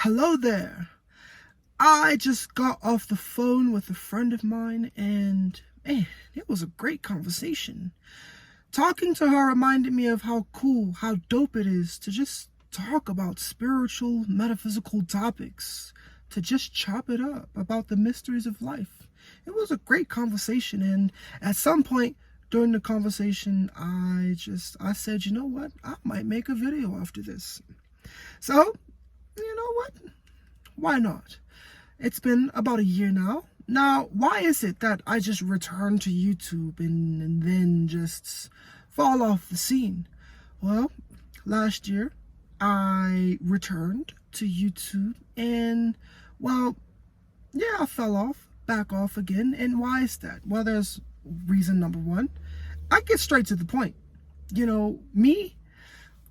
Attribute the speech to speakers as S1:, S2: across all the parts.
S1: Hello there. I just got off the phone with a friend of mine and man, it was a great conversation. Talking to her reminded me of how cool, how dope it is to just talk about spiritual, metaphysical topics, to just chop it up about the mysteries of life. It was a great conversation, and at some point during the conversation, I said, you know what? I might make a video after this. So, you know what? Why not? It's been about a year now. Now, why is it that I just return to YouTube and then just fall off the scene? Well, last year I returned to YouTube and, well, yeah, I fell off, back off again. And why is that? Well, there's reason number one. I get straight to the point. You know, me,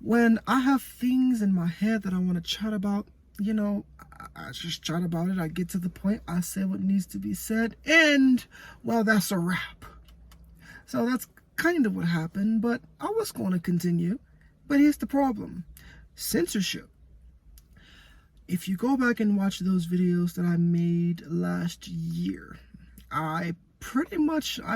S1: when I have things in my head that I want to chat about, you know, I just chat about it. I get to the point. I say what needs to be said. And, well, that's a wrap. So that's kind of what happened. But I was going to continue. But here's the problem. Censorship. If you go back and watch those videos that I made last year, I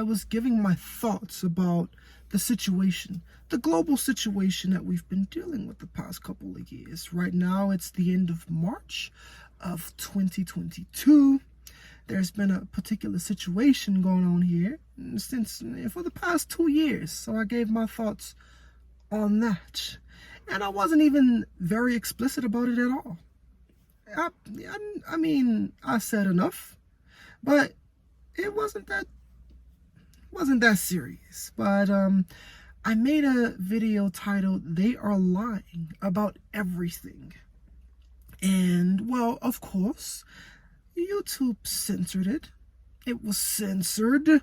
S1: was giving my thoughts about the situation, the global situation that we've been dealing with the past couple of years. Right now, it's the end of March of 2022. There's been a particular situation going on here for the past 2 years. So I gave my thoughts on that. And I wasn't even very explicit about it at all. I mean, I said enough, but it wasn't that serious. But I made a video titled "They Are Lying About Everything." And, well, of course, YouTube censored it. It was censored.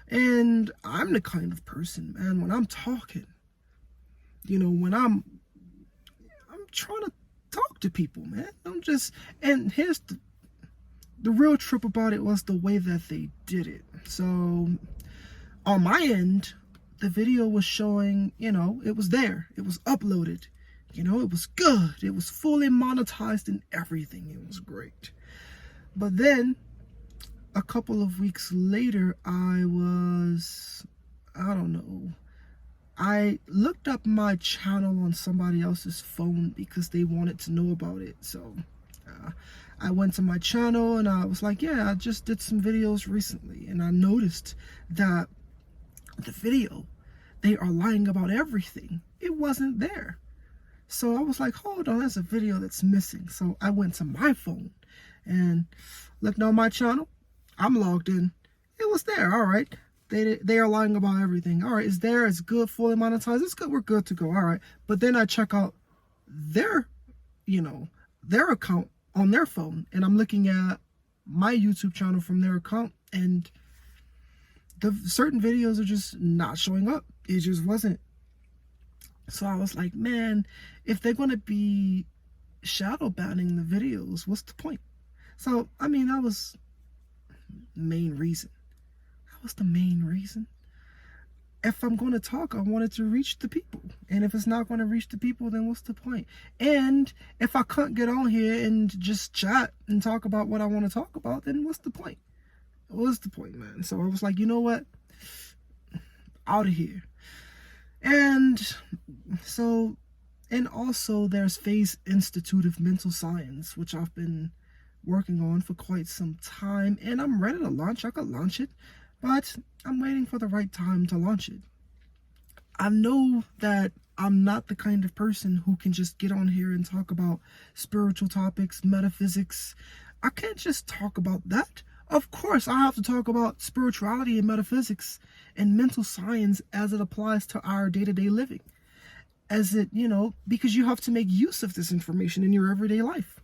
S1: And I'm the kind of person, man, when I'm talking, you know, when I'm trying to talk to people, man. And here's the real trip about it was the way that they did it. So on my end, the video was showing, you know, it was there. It was uploaded. You know, it was good. It was fully monetized and everything. It was great. But then a couple of weeks later, I don't know. I looked up my channel on somebody else's phone because they wanted to know about it. So I went to my channel and I was like, yeah, I just did some videos recently. And I noticed that the video, "They Are Lying About Everything," it wasn't there. So I was like, hold on, there's a video that's missing. So I went to my phone and looked on my channel. I'm logged in. It was there. All right. They are lying about everything. All right. It's there. It's good. Fully monetized. It's good. We're good to go. All right. But then I check out their account on their phone. And I'm looking at my YouTube channel from their account. And the certain videos are just not showing up. It just wasn't. So I was like, man, if they're going to be shadow banning the videos, what's the point? So, I mean, that was the main reason. If I'm going to talk, I want it to reach the people. And if it's not going to reach the people, then what's the point? And if I can't get on here and just chat and talk about what I want to talk about, then what's the point? What's the point, man? So I was like, you know what? Out of here. And so, and also there's Phase Institute of Mental Science, which I've been working on for quite some time, and I'm ready to launch. I could launch it, but I'm waiting for the right time to launch it. I know that I'm not the kind of person who can just get on here and talk about spiritual topics, metaphysics. I can't just talk about that. Of course, I have to talk about spirituality and metaphysics and mental science as it applies to our day-to-day living. Because you have to make use of this information in your everyday life.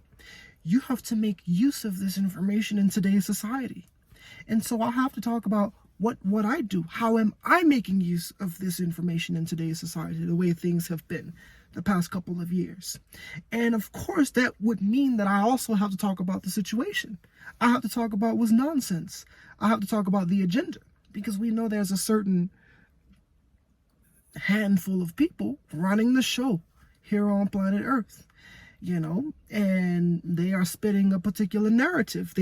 S1: You have to make use of this information in today's society. And so I have to talk about what I do. How am I making use of this information in today's society, the way things have been the past couple of years. And of course, that would mean that I also have to talk about the situation. I have to talk about what's nonsense. I have to talk about the agenda, because we know there's a certain handful of people running the show here on planet Earth, and they are spitting a particular narrative.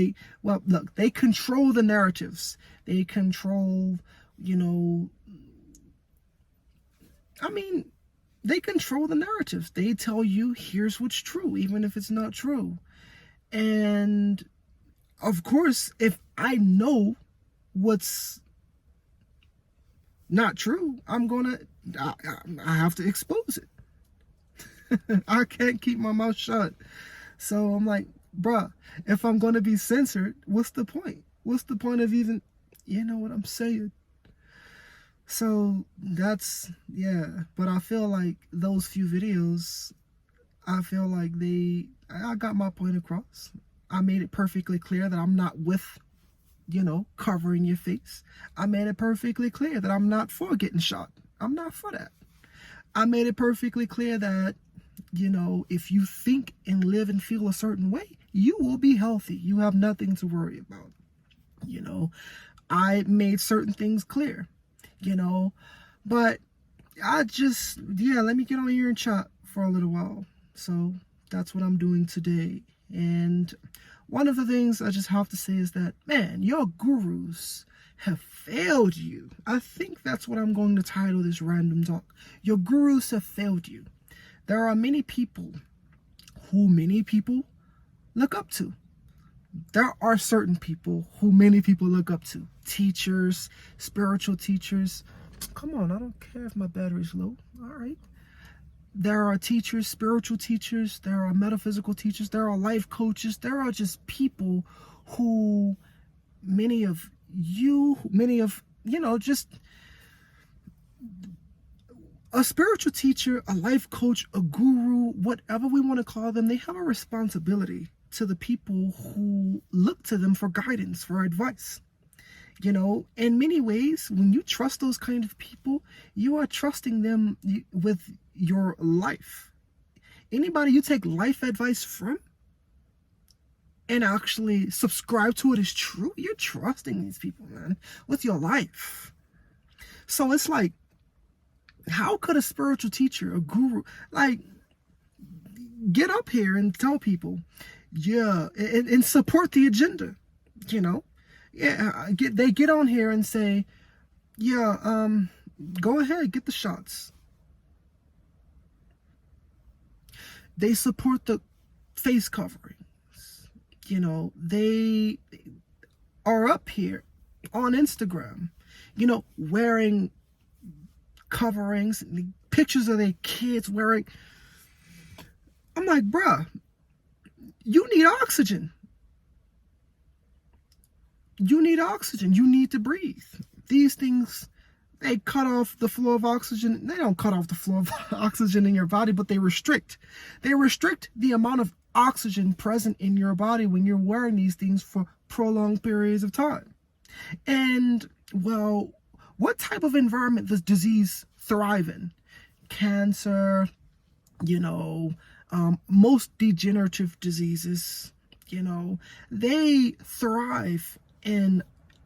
S1: Well, look, they control the narratives. They control, they control the narratives. They tell you, here's what's true, even if it's not true. And of course, if I know what's not true, I have to expose it. I can't keep my mouth shut. So I'm like, bruh, if I'm going to be censored, what's the point? What's the point of even, you know what I'm saying? So that's, yeah. But I feel like those few videos, I feel like I got my point across. I made it perfectly clear that I'm not with, covering your face. I made it perfectly clear that I'm not for getting shot. I'm not for that. I made it perfectly clear that, if you think and live and feel a certain way, you will be healthy. You have nothing to worry about. I made certain things clear, but let me get on here and chat for a little while. So that's what I'm doing today. And one of the things I just have to say is that, man, your gurus have failed you. I think that's what I'm going to title this random talk. Your gurus have failed you. There are many people who many people look up to. There are certain people who many people look up to. Teachers, spiritual teachers. Come on, I don't care if my battery's low. All right. There are teachers, spiritual teachers. There are metaphysical teachers. There are life coaches. There are just people who just a spiritual teacher, a life coach, a guru, whatever we want to call them, they have a responsibility to the people who look to them for guidance, for advice. In many ways, when you trust those kind of people, you are trusting them with your life. Anybody you take life advice from and actually subscribe to it as true, you're trusting these people, man, with your life. So it's like, how could a spiritual teacher, a guru, get up here and tell people, and support the agenda, they get on here and say, go ahead, get the shots. They support the face coverings. They are up here on Instagram, wearing coverings, pictures of their kids wearing. I'm like, bruh, you need oxygen. You need oxygen. You need to breathe. These things, they cut off the flow of oxygen. They don't cut off the flow of oxygen in your body, but they restrict. They restrict the amount of oxygen present in your body when you're wearing these things for prolonged periods of time. And, well, what type of environment does disease thrive in? Cancer, most degenerative diseases, they thrive in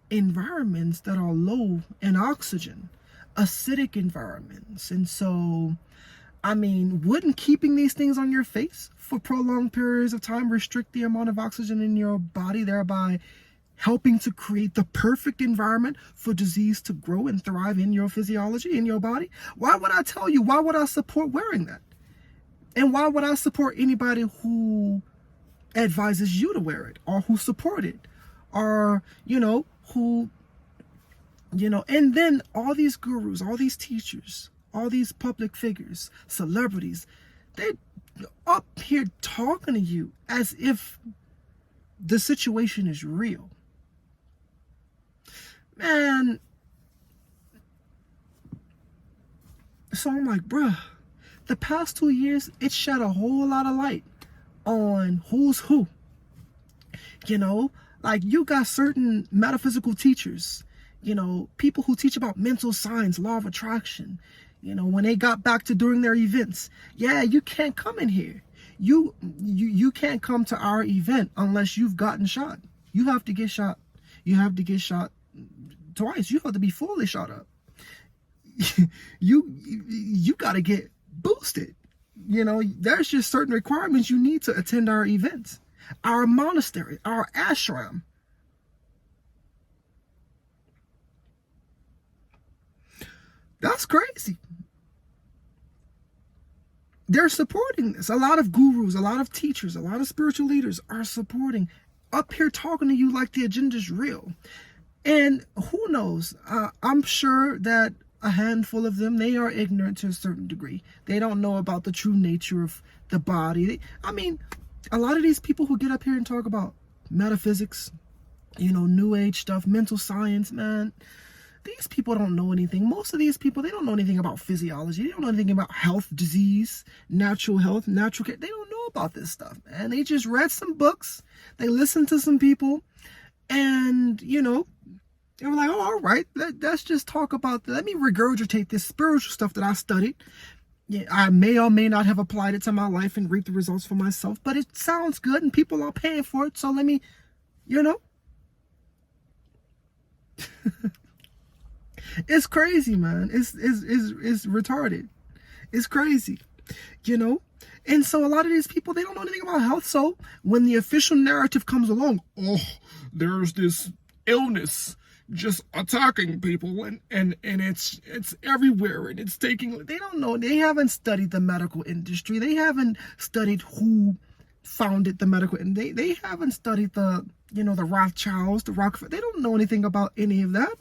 S1: environments that are low in oxygen, acidic environments. And so, wouldn't keeping these things on your face for prolonged periods of time restrict the amount of oxygen in your body, thereby helping to create the perfect environment for disease to grow and thrive in your physiology, in your body? Why would I tell you? Why would I support wearing that? And why would I support anybody who advises you to wear it, or who support it, or, and then all these gurus, all these teachers, all these public figures, celebrities, they up here talking to you as if the situation is real. Man. So I'm like, bruh, the past 2 years, it shed a whole lot of light on who's who. You got certain metaphysical teachers, people who teach about mental science, law of attraction, when they got back to doing their events. Yeah, you can't come in here. You can't come to our event unless you've gotten shot. You have to get shot. You have to get shot twice. You have to be fully shot up. You got to get boosted. There's just certain requirements you need to attend our events. our monastery, our ashram. That's crazy. They're supporting this. A lot of gurus, a lot of teachers, a lot of spiritual leaders are supporting, up here talking to you like the agenda's real. And who knows? I'm sure that a handful of them, they are ignorant to a certain degree. They don't know about the true nature of the body. I mean, a lot of these people who get up here and talk about metaphysics, new age stuff, mental science, man, these people don't know anything. Most of these people, they don't know anything about physiology. They don't know anything about health, disease, natural health, natural care. They don't know about this stuff, man. They just read some books. They listened to some people, and, they were like, oh, all right, let's just talk about that. Let me regurgitate this spiritual stuff that I studied. Yeah, I may or may not have applied it to my life and reaped the results for myself, but it sounds good and people are paying for it. So let me, It's crazy, man. It's retarded. It's crazy, And so a lot of these people, they don't know anything about health. So when the official narrative comes along, oh, there's this illness just attacking people and it's everywhere and it's taking, they don't know. They haven't studied the medical industry. They haven't studied who founded the medical, and they haven't studied the Rothschilds, the Rockefeller. They don't know anything about any of that.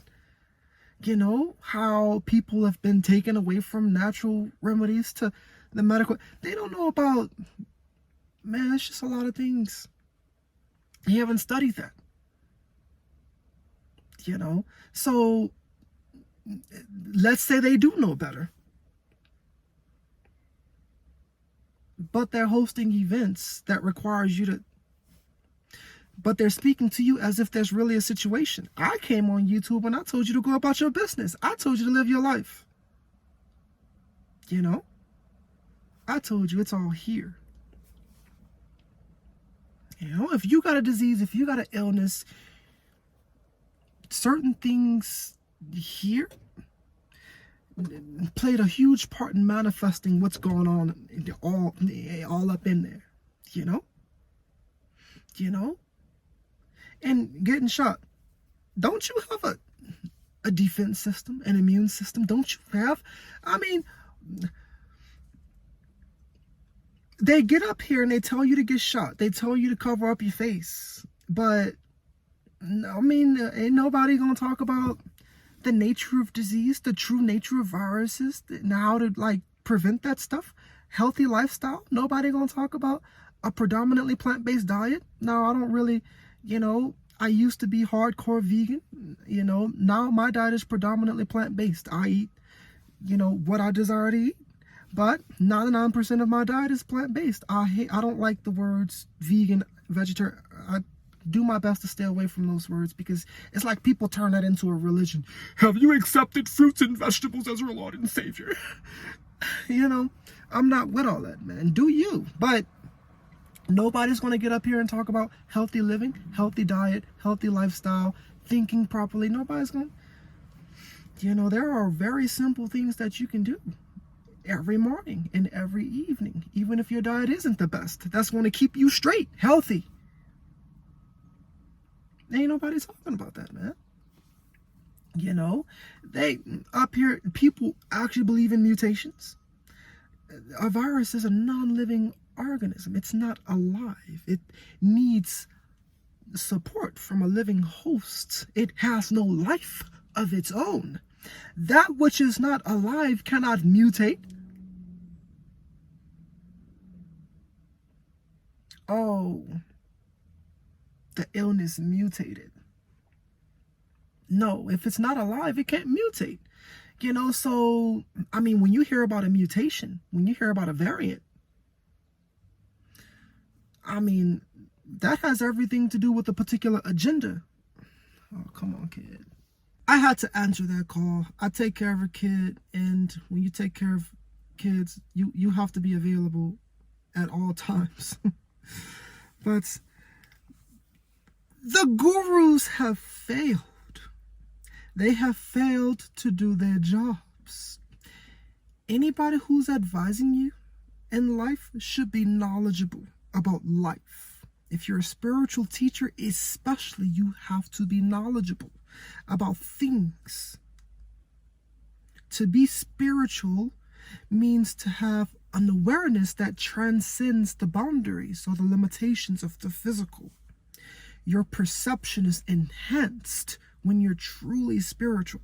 S1: How people have been taken away from natural remedies to the medical. They don't know about, man, it's just a lot of things. They haven't studied that. So let's say they do know better. But they're hosting events that requires you to, but they're speaking to you as if there's really a situation. I came on YouTube and I told you to go about your business. I told you to live your life. I told you it's all here. If you got a disease, if you got an illness, certain things here played a huge part in manifesting what's going on all up in there, and getting shot. Don't you have a defense system, an immune system? Don't you have? I mean, they get up here and they tell you to get shot. They tell you to cover up your face. But, I mean, ain't nobody going to talk about the nature of disease, the true nature of viruses, and how to, prevent that stuff. Healthy lifestyle. Nobody going to talk about a predominantly plant-based diet. No, I don't really, I used to be hardcore vegan. Now my diet is predominantly plant-based. I eat, what I desire to eat. But 99% of my diet is plant-based. I don't like the words vegan, vegetarian. I do my best to stay away from those words because it's like people turn that into a religion. Have you accepted fruits and vegetables as your Lord and Savior? I'm not with all that, man. Do you? But nobody's going to get up here and talk about healthy living, healthy diet, healthy lifestyle, thinking properly. Nobody's going to. There are very simple things that you can do every morning and every evening, even if your diet isn't the best. That's going to keep you straight, healthy. Ain't nobody talking about that, man. They up here, people actually believe in mutations. A virus is a non-living organism. It's not alive. It needs support from a living host. It has no life of its own. That which is not alive cannot mutate. Oh, the illness mutated. No, if it's not alive, it can't mutate. So, I mean, when you hear about a mutation, when you hear about a variant, I mean, that has everything to do with a particular agenda. Oh, come on, kid. I had to answer that call. I take care of a kid, and when you take care of kids, you have to be available at all times. But the gurus have failed. They have failed to do their jobs. Anybody who's advising you in life should be knowledgeable about life. If you're a spiritual teacher, especially, you have to be knowledgeable about things. To be spiritual means to have an awareness that transcends the boundaries or the limitations of the physical. Your perception is enhanced when you're truly spiritual.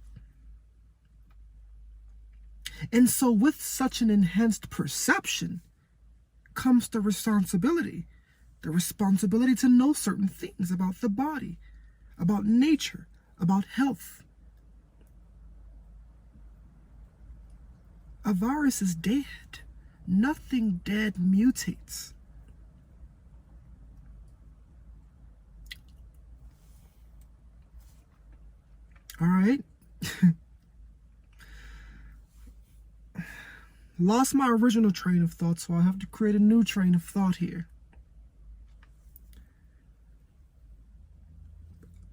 S1: And so with such an enhanced perception comes the responsibility to know certain things about the body, about nature, about health. A virus is dead. Nothing dead mutates. All right. Lost my original train of thought, so I have to create a new train of thought here.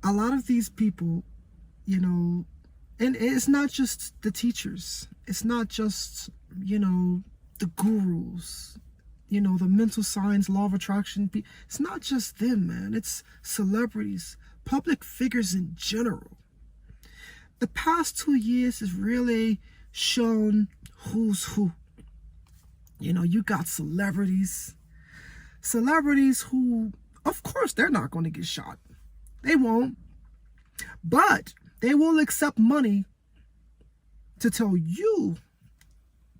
S1: A lot of these people, and it's not just the teachers. It's not just, the gurus, the mental science, law of attraction. It's not just them, man. It's celebrities, public figures in general. The past 2 years has really shown who's who. You got celebrities who, of course, they're not going to get shot. They won't. But they will accept money to tell you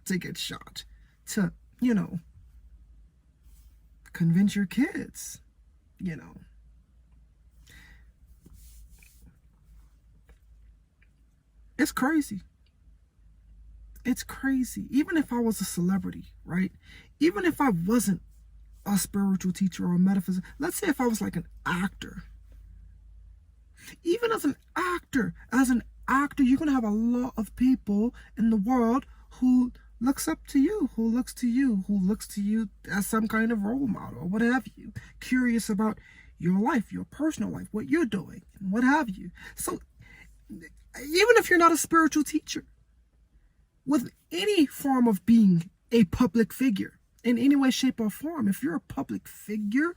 S1: to get shot, to, convince your kids, It's crazy. It's crazy. Even if I was a celebrity, right? Even if I wasn't a spiritual teacher or a metaphysician, let's say if I was like an actor. Even as an actor, you're going to have a lot of people in the world who looks up to you, who looks to you as some kind of role model or what have you, curious about your life, your personal life, what you're doing, and what have you. So even if you're not a spiritual teacher, with any form of being a public figure, in any way, shape, or form, if you're a public figure,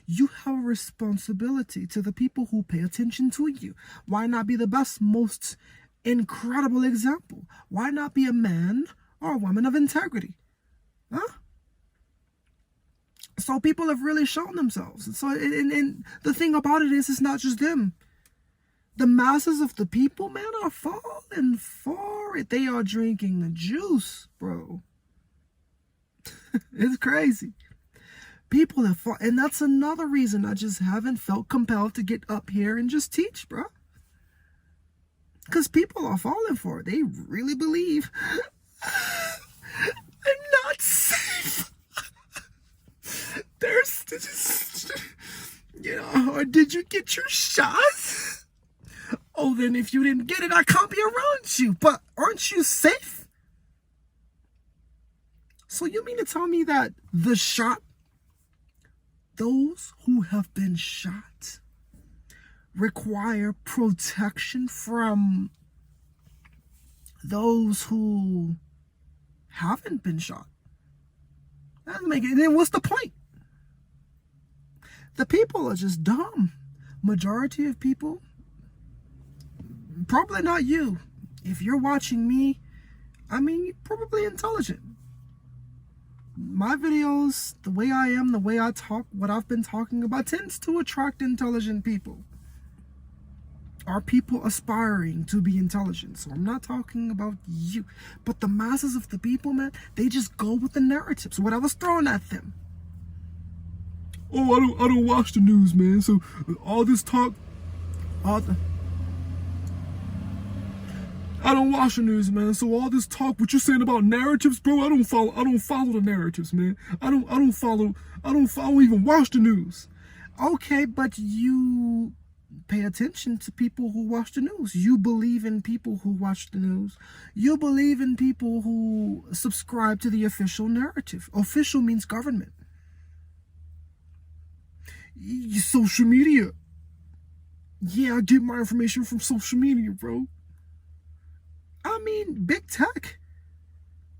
S1: you have a responsibility to the people who pay attention to you. Why not be the best, most incredible example? Why not be a man or a woman of integrity? Huh? So people have really shown themselves. And so, and the thing about it is, it's not just them. The masses of the people, man, are falling for it. They are drinking the juice, bro. It's crazy. People have fought, and that's another reason I just haven't felt compelled to get up here and just teach, bro. Because people are falling for it. They really believe I'm not safe. There's just, or did you get your shot? Oh, then if you didn't get it, I can't be around you. But aren't you safe? So you mean to tell me that the shot, those who have been shot, require protection from those who haven't been shot? That doesn't make it. Then what's the point? The people are just dumb. Majority of people, probably not you. If you're watching me, you're probably intelligent. My videos, the way I am, the way I talk, what I've been talking about, tends to attract intelligent people. Are people aspiring to be intelligent? So I'm not talking about you. But the masses of the people, man, they just go with the narratives, whatever's thrown at them. Oh, I don't watch the news, man. So all this talk, I don't watch the news, man. So all this talk, what you're saying about narratives, bro, I don't follow the narratives, man. I don't even watch the news. Okay, but you pay attention to people who watch the news. You believe in people who watch the news. You believe in people who subscribe to the official narrative. Official means government. Social media. Yeah, I get my information from social media, bro. Big tech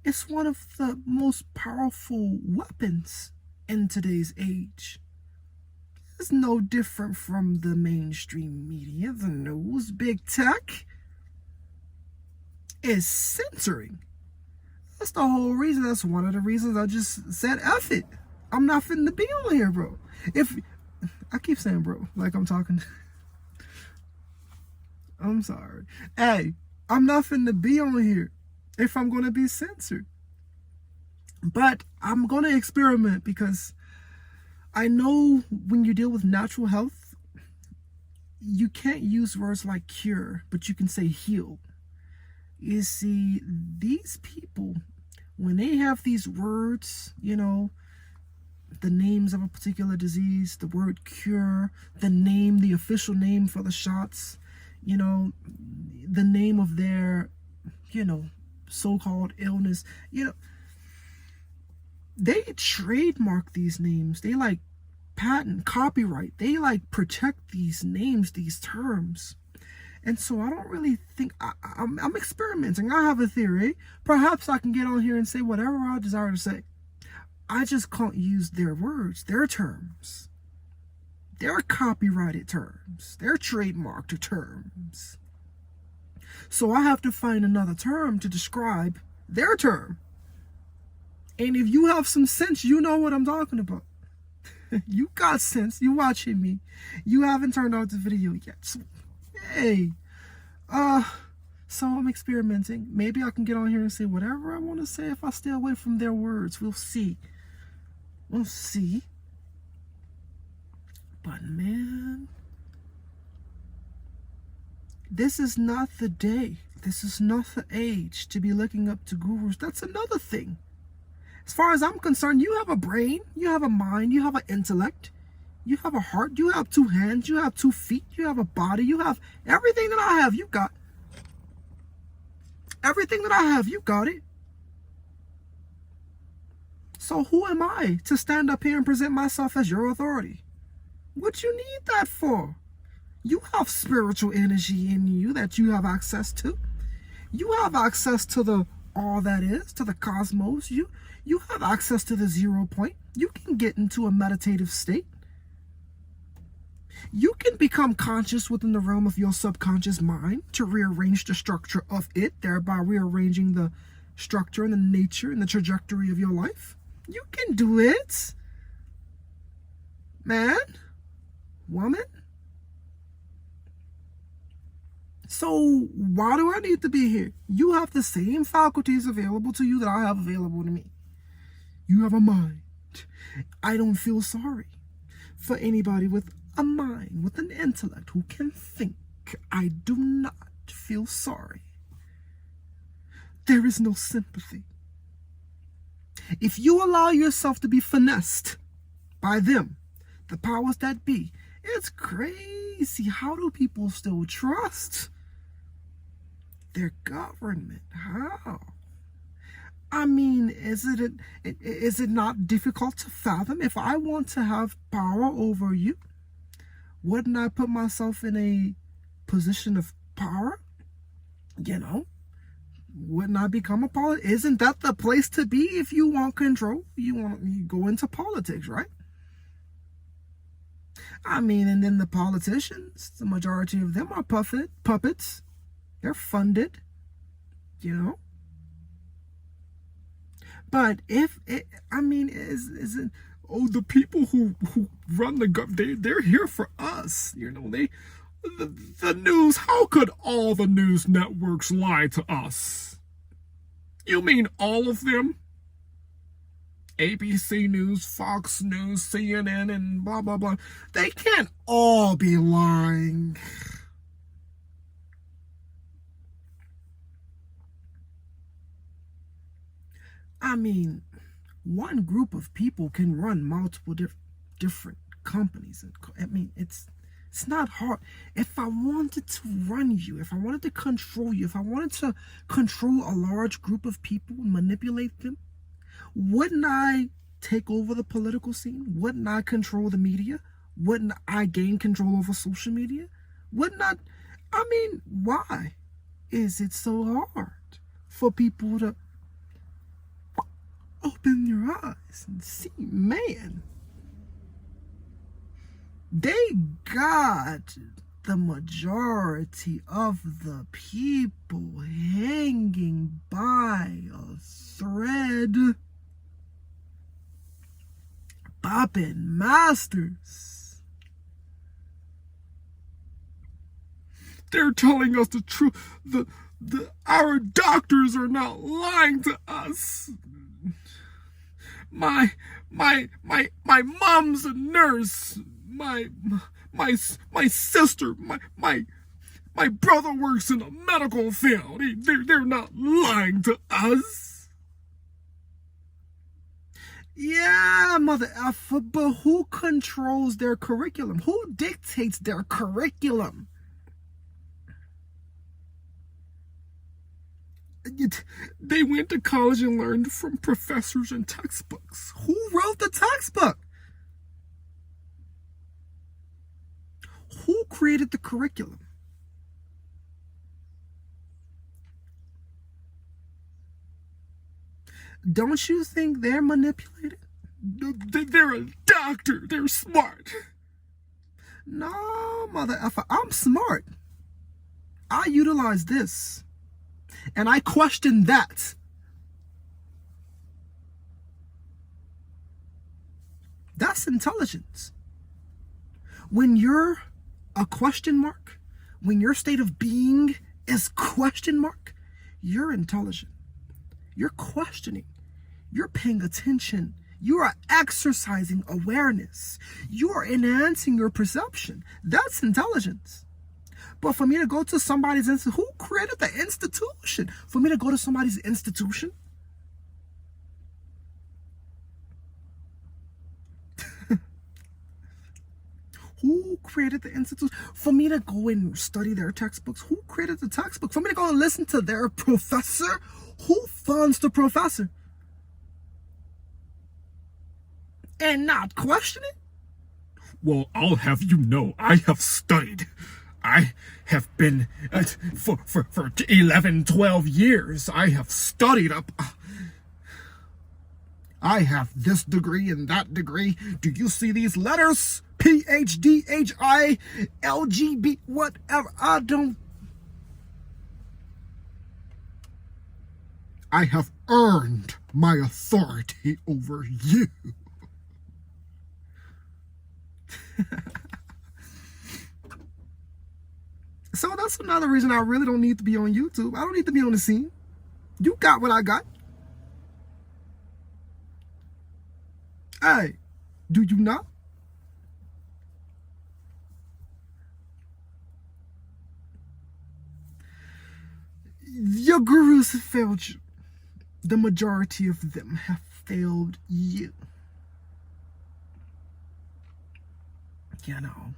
S1: is one of the most powerful weapons in today's age. is no different from the mainstream media, the news, big tech. Is censoring. That's the whole reason. That's one of the reasons I just said F it. I'm not finna be on here, bro. If I keep saying bro, like I'm talking. I'm sorry. Hey, I'm not finna be on here if I'm gonna be censored. But I'm gonna experiment because I know when you deal with natural health, you can't use words like cure, but you can say heal. You see, these people, when they have these words, the names of a particular disease, the word cure, the official name for the shots, the name of their, so-called illness, they trademark these names. They like patent, copyright. They like protect these names, these terms. And so I don't really think, I'm experimenting. I have a theory. Perhaps I can get on here and say whatever I desire to say. I just can't use their words, their terms. Their copyrighted terms. Their trademarked terms. So I have to find another term to describe their term. And if you have some sense, you know what I'm talking about. You got sense. You watching me. You haven't turned off the video yet. So, hey, so I'm experimenting. Maybe I can get on here and say whatever I want to say if I stay away from their words. We'll see. We'll see. But man, this is not the day. This is not the age to be looking up to gurus. That's another thing. As far as I'm concerned, you have a brain, you have a mind, you have an intellect. You have a heart, you have 2 hands, you have 2 feet, you have a body, you have everything that I have, you got. Everything that I have, you got it. So who am I to stand up here and present myself as your authority? What you need that for? You have spiritual energy in you that you have access to. You have access to the all that is, to the cosmos. You have access to the 0 point. You can get into a meditative state. You can become conscious within the realm of your subconscious mind to rearrange the structure of it, thereby rearranging the structure and the nature and the trajectory of your life. You can do it. Man, woman. So why do I need to be here? You have the same faculties available to you that I have available to me. You have a mind. I don't feel sorry for anybody with a mind, with an intellect, who can think. I do not feel sorry. There is no sympathy. If you allow yourself to be finessed by them, the powers that be, it's crazy. How do people still trust their government? How? I mean, is it not difficult to fathom? If I want to have power over you, wouldn't I put myself in a position of power? Wouldn't I become a politician? Isn't that the place to be if you want control? You go into politics, right? I mean, and then the politicians, the majority of them are puppets. They're funded, But is it? Oh, the people who run the government, they're here for us. The news. How could all the news networks lie to us? You mean all of them? ABC News, Fox News, CNN, and blah, blah, blah. They can't all be lying. I mean, one group of people can run multiple different companies. It's not hard. If I wanted to run you, if I wanted to control you, if I wanted to control a large group of people and manipulate them, wouldn't I take over the political scene? Wouldn't I control the media? Wouldn't I gain control over social media? Wouldn't I? Why is it so hard for people to open your eyes and see, man? They got the majority of the people hanging by a thread, popping masters. They're telling us the truth. Our doctors are not lying to us. My mom's a nurse. My sister, my brother works in the medical field. They're not lying to us. Yeah, mother effer, but who controls their curriculum? Who dictates their curriculum? They went to college and learned from professors and textbooks. Who wrote the textbook? Who created the curriculum? Don't you think they're manipulated? They're a doctor. They're smart. No, mother effer, I'm smart. I utilize this. And I question that. That's intelligence. When you're a question mark, when your state of being is question mark, you're intelligent. You're questioning. You're paying attention. You are exercising awareness. You are enhancing your perception. That's intelligence. But for me to go to somebody's institution, who created the institution? For me to go to somebody's institution? Who created the institute? For me to go and study their textbooks, who created the textbook? For me to go and listen to their professor, who funds the professor? And not question it? Well, I'll have you know, I have studied. I have been, for 11, 12 years, I have studied up. I have this degree and that degree. Do you see these letters? PhD, HI, LGB, whatever. I have earned my authority over you. So that's another reason I really don't need to be on YouTube. I don't need to be on the scene. You got what I got. Hey, do you not? Your gurus have failed you. The majority of them have failed you. You know.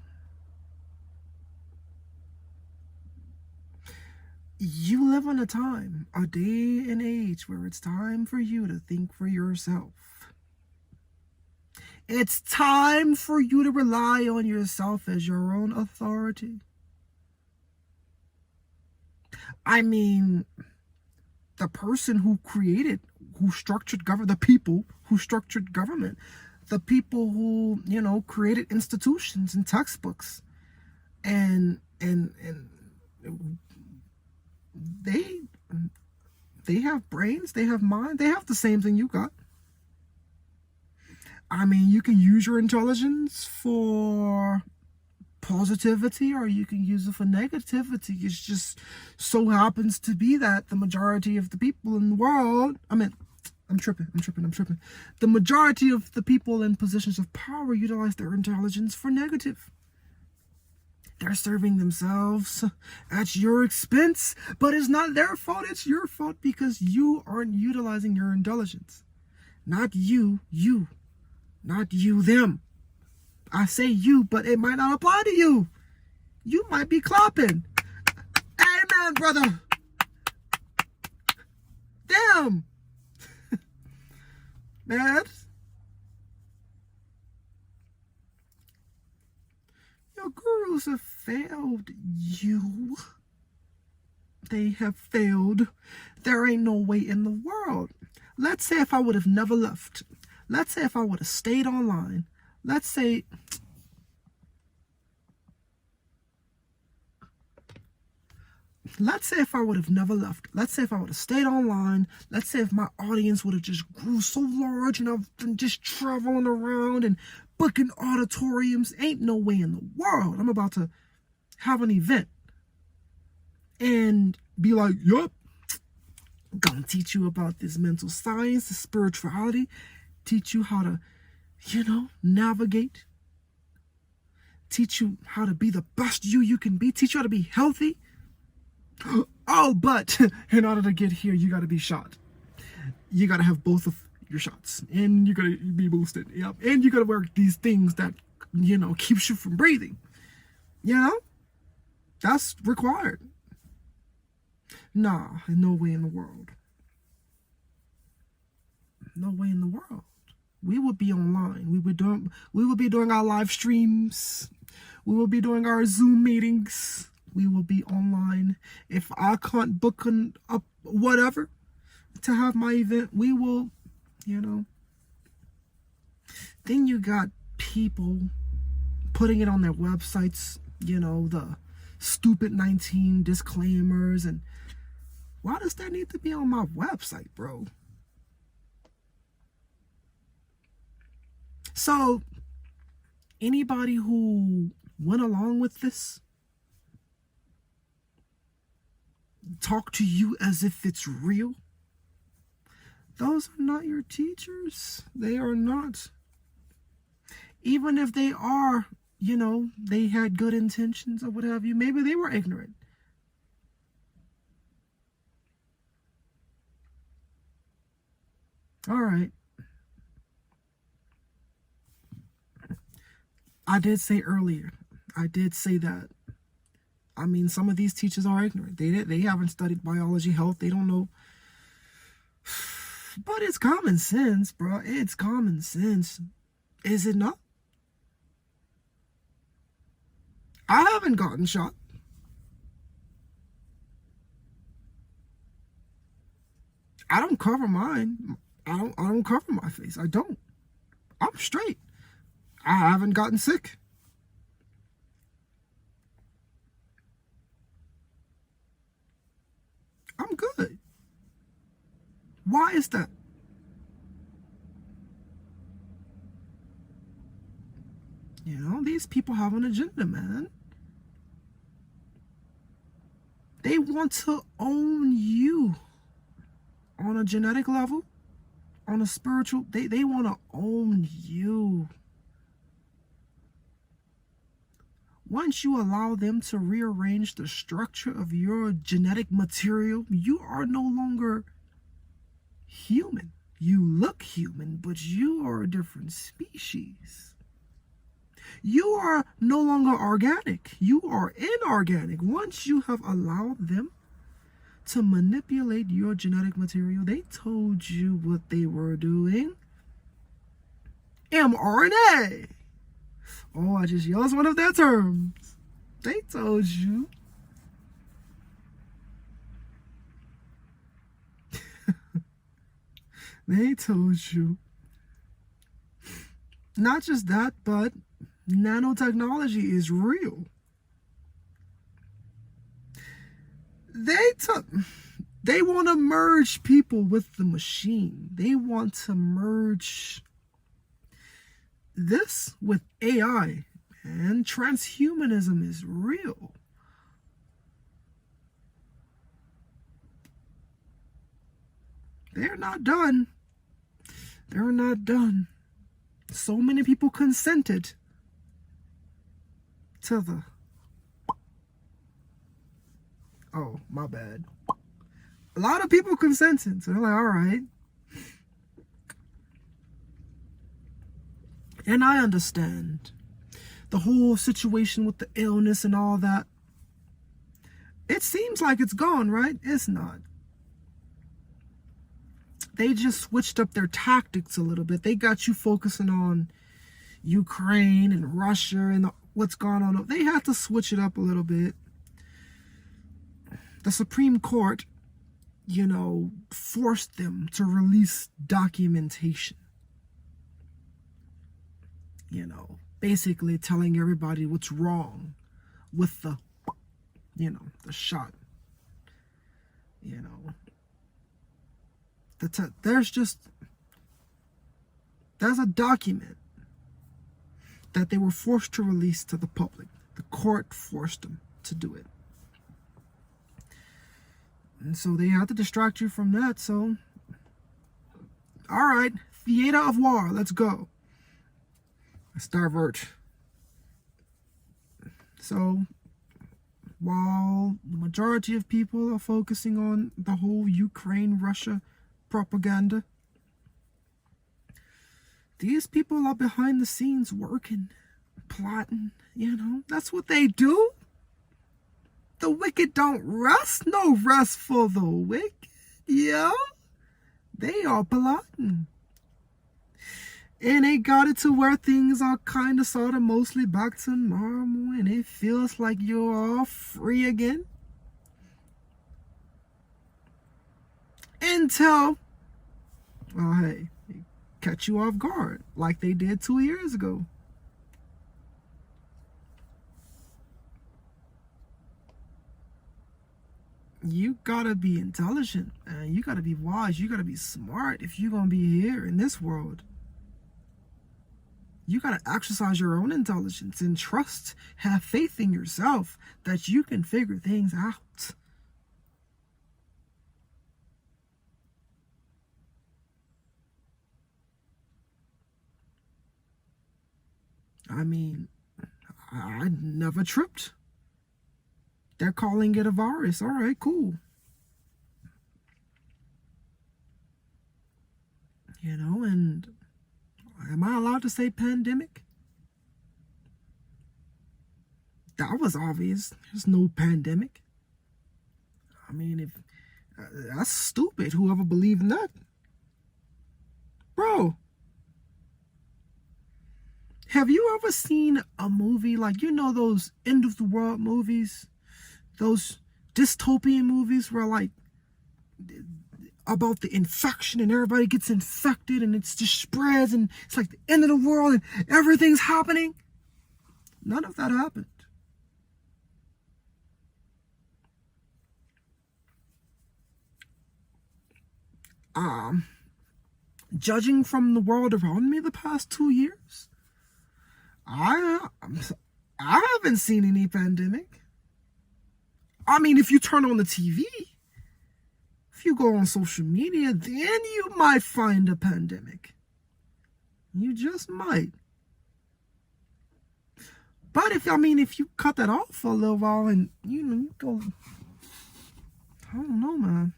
S1: You live in a time, a day and age where it's time for you to think for yourself. It's time for you to rely on yourself as your own authority. I mean, the person who created, who structured government, the people who structured government, the people who, created institutions and textbooks, and they have brains, they have mind, they have the same thing you got. I mean, you can use your intelligence for positivity or you can use it for negativity. It just so happens to be that the majority of the people in the world, I'm tripping. The majority of the people in positions of power utilize their intelligence for negative. They're serving themselves at your expense, but it's not their fault. It's your fault because you aren't utilizing your intelligence. Not you, not you, them. I say you, but it might not apply to you. You might be clapping. Amen, brother. Damn. Man. Your gurus have failed you. They have failed. There ain't no way in the world. Let's say if I would have never left. Let's say if I would have stayed online. Let's say let's say if I would have never left, let's say if I would have stayed online, let's say if my audience would have just grew so large and I've been just traveling around and booking auditoriums, ain't no way in the world I'm about to have an event and be like, yup, gonna teach you about this mental science, the spirituality, teach you how to, navigate, teach you how to be the best you can be, teach you how to be healthy. Oh, but in order to get here, you got to be shot. You got to have both of your shots, and you got to be boosted. Yep, and you got to wear these things that, keeps you from breathing. That's required. Nah, no way in the world. No way in the world. We would be online. We would be doing our live streams. We will be doing our Zoom meetings. We will be online. If I can't book up whatever to have my event, we will, Then you got people putting it on their websites, the stupid 19 disclaimers. And why does that need to be on my website, bro? So, anybody who went along with this, talk to you as if it's real, those are not your teachers. They are not. Even if they are, they had good intentions or what have you, maybe they were ignorant. All right. I did say earlier, that. I mean, some of these teachers are ignorant. They haven't studied biology, health. They don't know. But it's common sense, bro. It's common sense. Is it not? I haven't gotten shot. I don't cover mine. I don't cover my face. I don't. I'm straight. I haven't gotten sick. I'm good. Why is that? These people have an agenda, man. They want to own you on a genetic level, on a spiritual. They want to own you. Once you allow them to rearrange the structure of your genetic material, you are no longer human. You look human, but you are a different species. You are no longer organic. You are inorganic. Once you have allowed them to manipulate your genetic material, they told you what they were doing. mRNA. Oh, I just used one of their terms. They told you. They told you. Not just that, but nanotechnology is real. They want to merge people with the machine. They want to merge this with AI, and transhumanism is real. They're not done. They're not done. So many people consented to the... Oh, my bad. A lot of people consented. So they're like, all right. And I understand the whole situation with the illness and all that. It seems like it's gone, right? It's not. They just switched up their tactics a little bit. They got you focusing on Ukraine and Russia and what's going on. They had to switch it up a little bit. The Supreme Court, forced them to release documentation. Basically telling everybody what's wrong with the shot. You know, there's a document that they were forced to release to the public. The court forced them to do it. And so they had to distract you from that. So, all right, theater of war, let's go. Let's divert. So, while the majority of people are focusing on the whole Ukraine-Russia propaganda, these people are behind the scenes working, plotting, you know. That's what they do. The wicked don't rest. No rest for the wicked. Yeah. They are plotting. And they got it to where things are kind of sort of mostly back to normal. And it feels like you're all free again. Until, well, hey, catch you off guard like they did 2 years ago. You gotta be intelligent, and you gotta be wise, you gotta be smart if you're gonna be here in this world. You gotta exercise your own intelligence and trust, have faith in yourself that you can figure things out. I mean, I never tripped. They're calling it a virus. All right, cool. You know, and am I allowed to say pandemic? That was obvious. There's no pandemic. I mean, if that's stupid. Whoever believed in that, bro. Have you ever seen a movie like, you know, those end of the world movies? Those dystopian movies where, like, about the infection and everybody gets infected and it just spreads and it's like the end of the world and everything's happening? None of that happened. Judging from the world around me the past 2 years, I haven't seen any pandemic. I mean, if you turn on the TV, if you go on social media, then you might find a pandemic. You just might. But if you cut that off for a little while and, you know, you go, I don't know, man.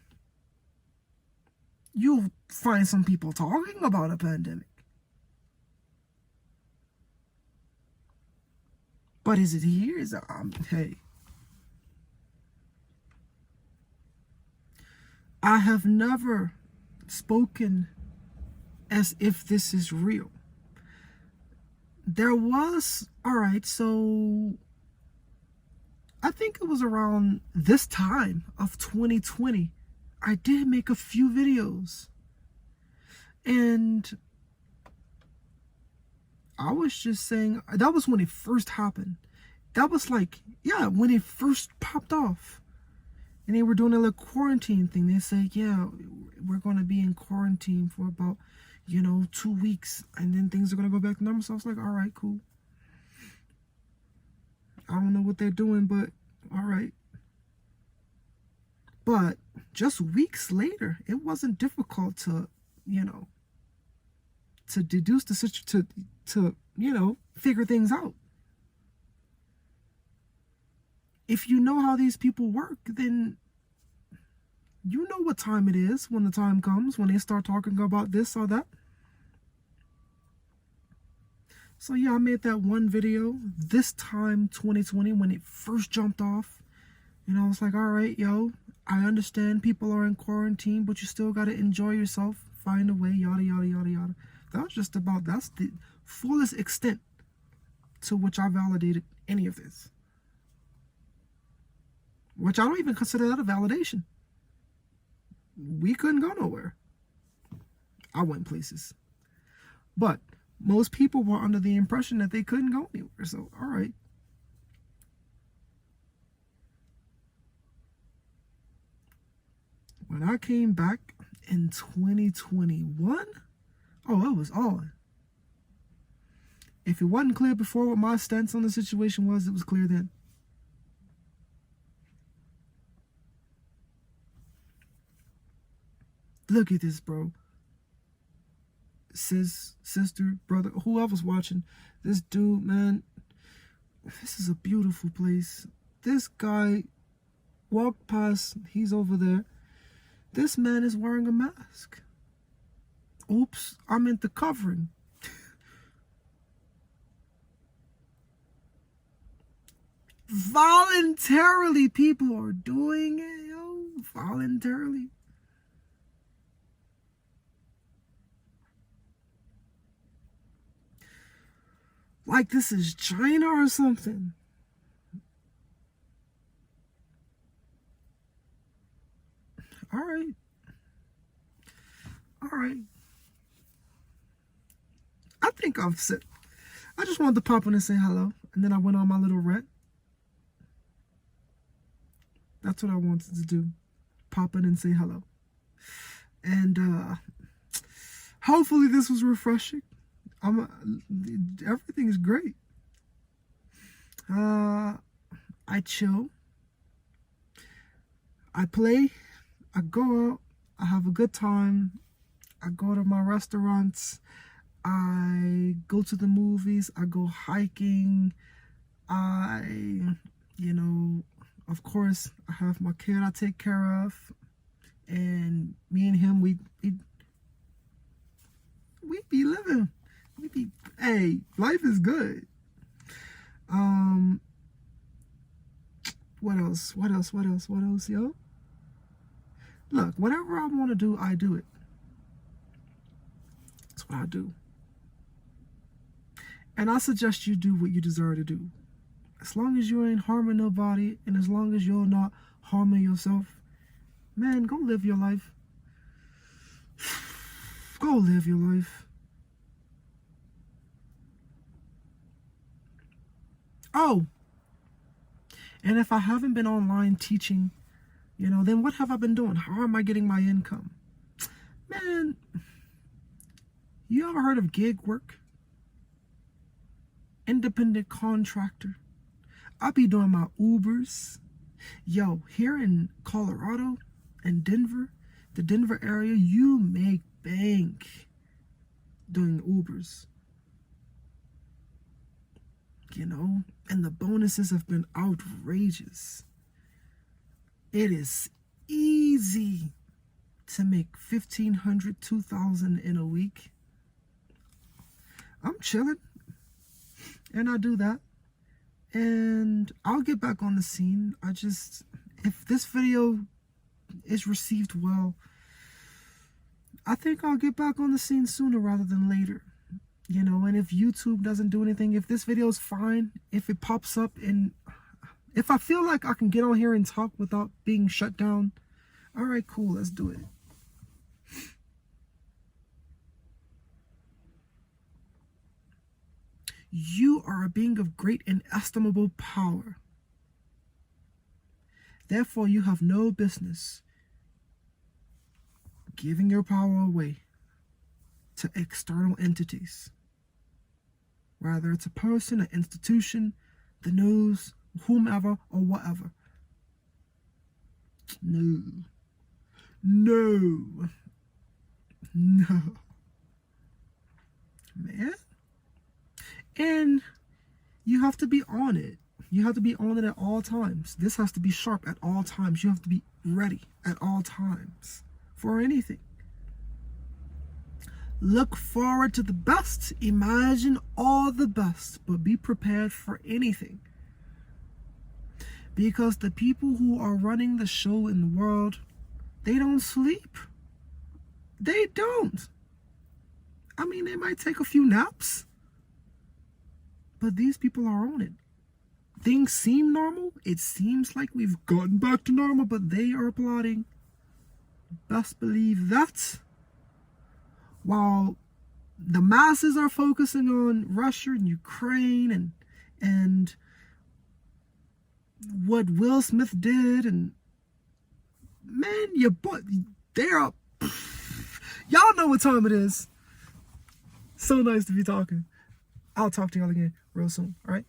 S1: You'll find some people talking about a pandemic. But is it here? Hey. I have never spoken as if this is real. There was, all right, so I think it was around this time of 2020, I did make a few videos. And I was just saying, that was when it first happened. That was like, yeah, when it first popped off. And they were doing a little quarantine thing. They said, yeah, we're going to be in quarantine for about, 2 weeks. And then things are going to go back to normal. So I was like, all right, cool. I don't know what they're doing, but all right. But just weeks later, it wasn't difficult to, to deduce the situation, to figure things out. If you know how these people work, then you know what time it is when the time comes, when they start talking about this or that. So yeah, I made that one video this time, 2020, when it first jumped off. I was like, all right, yo, I understand people are in quarantine, but you still got to enjoy yourself, find a way, yada, yada, yada, yada. That's the fullest extent to which I validated any of this. Which I don't even consider that a validation. We couldn't go nowhere. I went places. But most people were under the impression that they couldn't go anywhere. So, all right. when I came back in 2021, oh, it was on. If it wasn't clear before what my stance on the situation was, it was clear then. Look at this, bro. Sis, sister, brother, whoever's watching, this dude, man, this is a beautiful place. This guy walked past, he's over there. This man is wearing a mask. Oops, I meant the covering. Voluntarily, people are doing it, yo. Voluntarily. Like this is China or something. All right. All right. I think I've said, I just wanted to pop in and say hello. And then I went on my little rant. That's what I wanted to do. Pop in and say hello. And hopefully this was refreshing. Everything is great. I chill. I play. I go out. I have a good time. I go to my restaurants. I go to the movies. I go hiking. Of course, I have my kid I take care of. And me and him, we be living. Hey, life is good. What else, yo? Look, whatever I want to do, I do it. That's what I do. And I suggest you do what you deserve to do. As long as you ain't harming nobody, and as long as you're not harming yourself, man, go live your life. Go live your life. Oh, and if I haven't been online teaching, then what have I been doing? How am I getting my income? Man, you ever heard of gig work? Independent contractor. I be doing my Ubers. Yo, here in Colorado and Denver, the Denver area, you make bank doing Ubers. And the bonuses have been outrageous. It is easy to make $1,500, $2,000 in a week. I'm chilling, and I do that, and I'll get back on the scene. If this video is received well, I think I'll get back on the scene sooner rather than later. And if YouTube doesn't do anything, if this video is fine, if it pops up, and if I feel like I can get on here and talk without being shut down, all right, cool, let's do it. You are a being of great and estimable power. Therefore, you have no business giving your power away to external entities. Whether it's a person, an institution, the news, whomever, or whatever. No. Man. And you have to be on it. You have to be on it at all times. This has to be sharp at all times. You have to be ready at all times for anything. Look forward to the best. Imagine all the best, but be prepared for anything. Because the people who are running the show in the world, they don't sleep. They don't. I mean, they might take a few naps, but these people are on it. Things seem normal. It seems like we've gotten back to normal, but they are plotting. Best believe that. While the masses are focusing on Russia and Ukraine and what Will Smith did, and man, your boy, they're up. Y'all know what time it is. So nice to be talking. I'll talk to y'all again real soon. All right.